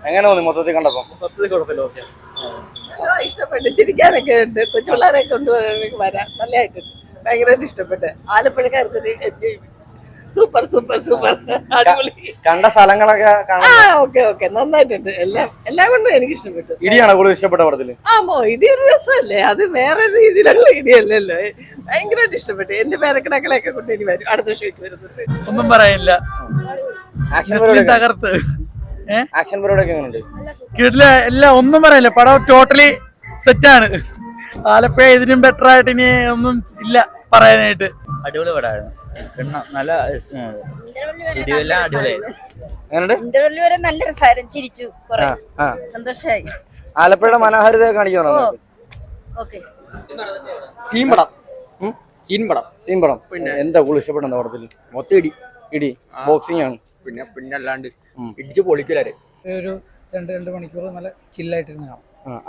എങ്ങനെ തോന്നി മൊത്തത്തിൽ കണ്ടപ്പോ? ഇഷ്ടപ്പെട്ടു, ചിരിക്കാനൊക്കെ ഉണ്ട്, കൊച്ചുപിള്ളേരെ കൊണ്ടുവരാനൊക്കെ വരാം, നല്ലതായിട്ടുണ്ട്, ഭയങ്കരമായിട്ട് ഇഷ്ടപ്പെട്ട്. ആലപ്പുഴക്കാർക്ക് സൂപ്പർ സൂപ്പർ സൂപ്പർ അടിപൊളി. കണ്ട സ്ഥലങ്ങളൊക്കെ ഓക്കെ നന്നായിട്ടുണ്ട്, എല്ലാം കൊണ്ടും എനിക്ക് ഇഷ്ടപ്പെട്ടു. ഇടിയാണോ കൂടുതൽ ഇഷ്ടപ്പെട്ട പടത്തില്? ഇടി ഒരു രസമല്ലേ, അത് വേറെ രീതിയിലുള്ള ഇടിയല്ലല്ലോ. ഭയങ്കരമായിട്ട് ഇഷ്ടപ്പെട്ടു. എന്റെ പേരക്കിടക്കളെയൊക്കെ കൊണ്ട് ഇനി വരും, അടുത്ത ഷോയ്ക്ക് വരുന്നുണ്ട്. ഒന്നും പറയാനില്ല, തകർത്ത്. ആക്ഷൻ പരിപാടിയൊക്കെ എങ്ങനെയുണ്ട്? കിട്ടില്ല, എല്ലാം ഒന്നും പറയാനില്ല, പടം ടോട്ടലി സെറ്റാണ്. ആലപ്പുഴ ഇതിനും ബെറ്റർ ആയിട്ട് ഇനി ഒന്നും ഇല്ല പറയാനായിട്ട്. അടിപൊളി പടമായിരുന്നു, നല്ല ഇന്റർവെല്ലിൽ വരെ നല്ല രസമായിരുന്നു, ചിരിച്ചു, സന്തോഷമായി. ആലപ്പുഴയുടെ മനോഹാരിത കാണിക്കണോ? സീൻ പടം എന്താ കൂടുതൽ ഇഷ്ടപ്പെടുന്ന പടത്തിൽ? മൊത്തം ഇടി ബോക്സിംഗ് ആണ്, പിന്നെ അല്ലാണ്ട് ഇടിച്ച് പൊളിക്കലേ. ഒരു 2 മണിക്കൂർ നല്ല ചില്ലായിട്ടിരുന്ന കാണാം.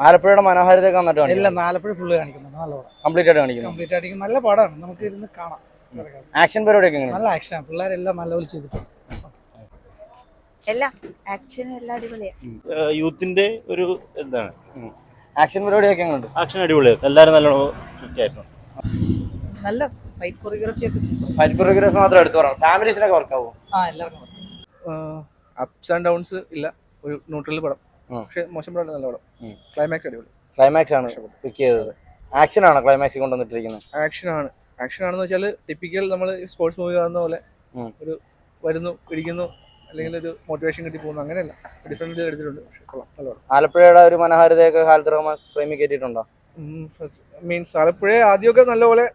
ആലപ്പുഴയുടെ മനോഹാരിത എല്ലാം ആലപ്പുഴ ഫുള്ള് കാണിക്കുന്നുണ്ട്, നല്ല പടം, കംപ്ലീറ്റ് ആയിട്ട് നല്ല പടമാണ്, നമുക്ക് ഇരുന്ന് കാണാം. ആക്ഷൻ പരിപാടിയൊക്കെ നല്ല ആക്ഷൻ, പിള്ളേരെല്ലാം നല്ലപോലെ ചെയ്തിട്ടുണ്ട്. യൂത്തിന്റെ ഒരു എന്താണ് ആക്ഷൻ പരിപാടിയൊക്കെ എങ്ങനെയുണ്ട്? ആക്ഷൻ അടിപൊളിയായിരുന്നു, എല്ലാവരും നല്ലോണം ആയിരുന്നു. നല്ല ഫൈറ്റ് കൊറിയോഗ്രാഫി ഒക്കെ. ഫൈറ്റ് കൊറിയോഗ്രാഫി മാത്രം എടുത്തു പറയാം, ഫാമിലീസിനൊക്കെ വർക്കാവോ? അപ്സ് ആൻഡ് ഡൗൺസ് ഇല്ല, ഒരു ന്യൂട്രൽ പടം, പക്ഷെ മോശം പടം, നല്ല പടം. ക്ലൈമാക്സ് അടിപൊളി, ക്ലൈമാക്സ് ആണ് പിക്ക് ചെയ്തത്. ആക്ഷൻ ആണോ ക്ലൈമാക്സ് കൊണ്ടുവന്നിട്ടിരിക്കുന്നത്? ആക്ഷൻ ആണെന്ന് വെച്ചാൽ ടിപ്പിക്കൽ നമ്മൾ സ്പോർട്സ് മൂവി കാണുന്ന പോലെ ഒരു വരുന്നു, പിടിക്കുന്നു, അല്ലെങ്കിൽ ഒരു മോട്ടിവേഷൻ കിട്ടി പോകുന്നു, അങ്ങനെയല്ല, ഡിഫറെന്റ് എടുത്തിട്ടുണ്ട്. നല്ല പടം. ആലപ്പുഴയുടെ ഒരു മനോഹാരിതയൊക്കെ ഖാലിദ് റഹ്മാൻ ഫ്രെയിമിൽ കയറ്റിയിട്ടുണ്ടോ? മീൻസ് ആലപ്പുഴ ആദ്യമൊക്കെ നല്ലപോലെ,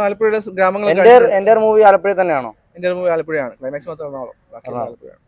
ആലപ്പുഴയുടെ ഗ്രാമങ്ങൾ എന്റെ മൂവി ആലപ്പുഴ തന്നെയാണോ? എന്റെ മൂവി ആലപ്പുഴയാണ്, ക്ലൈമാക്സ് മാത്രം എറണാകുളം, ബാക്കി ആലപ്പുഴയാണ്.